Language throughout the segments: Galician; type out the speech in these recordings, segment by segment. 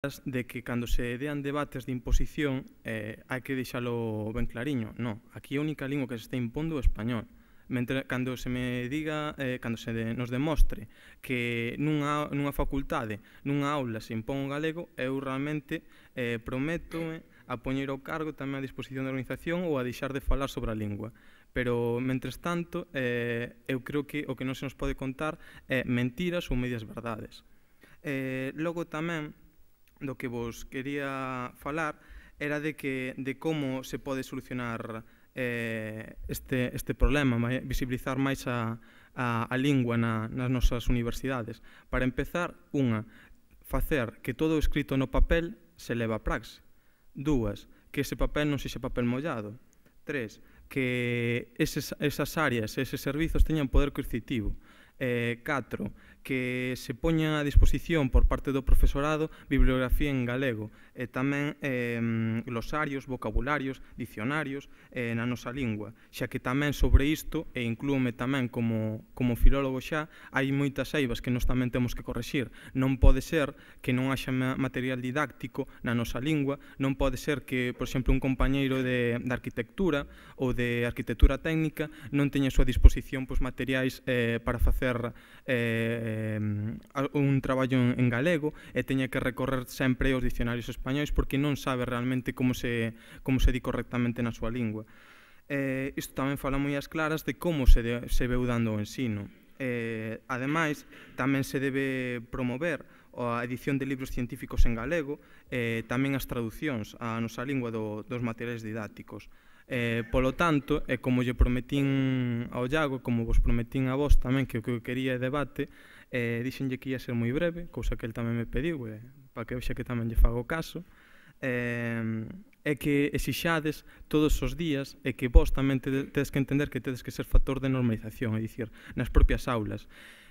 de que cando se dean debates de imposición hai que deixalo ben clariño. Non, aquí a única lingua que se está impondo é o español. Cando se me diga, cando se nos demostre que nunha facultade, nunha aula se impón o galego, eu realmente prométome a poñer o cargo tamén a disposición da organización ou a deixar de falar sobre a lingua. Pero, mentres tanto, eu creo que o que non se nos pode contar é mentiras ou medias verdades. Logo tamén, do que vos quería falar era de como se pode solucionar este problema, visibilizar máis a lingua nas nosas universidades. Para empezar, facer que todo o escrito no papel se leva a praxe. 2, que ese papel non sexa papel mollado. 3, que esas áreas, eses servizos teñan poder coercitivo. 4, que se poña a disposición por parte do profesorado bibliografía en galego e tamén glosarios, vocabularios, dicionarios na nosa lingua, xa que tamén sobre isto, e inclúome tamén como filólogo xa, hai moitas eivas que nós tamén temos que correxir. Non pode ser que non haxa material didáctico na nosa lingua, non pode ser que, por exemplo, un compañeiro de arquitectura ou de arquitectura técnica non teña a súa disposición materiais para facer un traballo en galego e teña que recorrer sempre aos dicionarios españois porque non sabe realmente como se di correctamente na súa lingua. Isto tamén fala moi as claras de como se veu dando o ensino. Ademais, tamén se debe promover a edición de libros científicos en galego e tamén as traducións á nosa lingua dos materiais didácticos. Polo tanto, e como lle prometín ao Iago, como vos prometín a vos tamén que o que eu quería é debate, dixenlle que ia ser moi breve, cousa que el tamén me pediu, para que vexa que tamén lle fago caso, é que exixades todos os días e que vos tamén tedes que entender que tedes que ser factor de normalización, é dicir, nas propias aulas.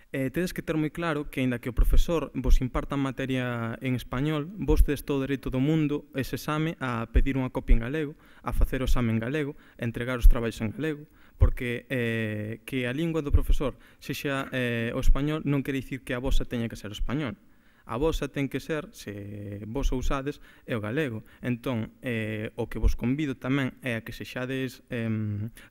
Tedes que ter moi claro que, aínda que o profesor vos imparta materia en español, vos tedes todo o dereito do mundo ese exame a pedir unha copia en galego, a facer o exame en galego, a entregar os traballos en galego, porque que a lingua do profesor sexa o español non quere dicir que a vosa teña que ser o español. A vosa ten que ser, se vos o usades, é o galego. Entón, o que vos convido tamén é a que sexades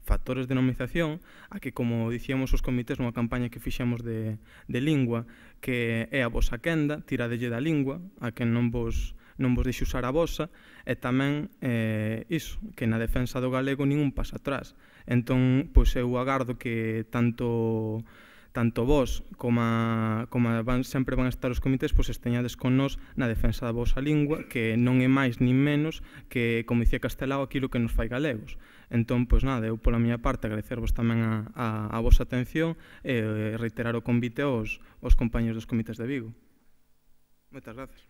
factores de normalización, a que, como dicíamos os comités nunha campaña que fixemos de lingua, que é a vosa quenda, tiradelle da lingua, a que non vos deixe usar a vosa, e tamén iso, que na defensa do galego ningún pasa atrás. Entón, pois eu agardo que tanto vos como sempre van a estar os comités, pois esteñades con nós na defensa da vosa lingua, que non é máis nin menos que, como dicía Castelao, aquilo que nos fai galegos. Entón, pois nada, eu pola miña parte agradecervos tamén a vosa atención e reiterar o convite aos compañeros dos comités de Vigo. Moitas gracias.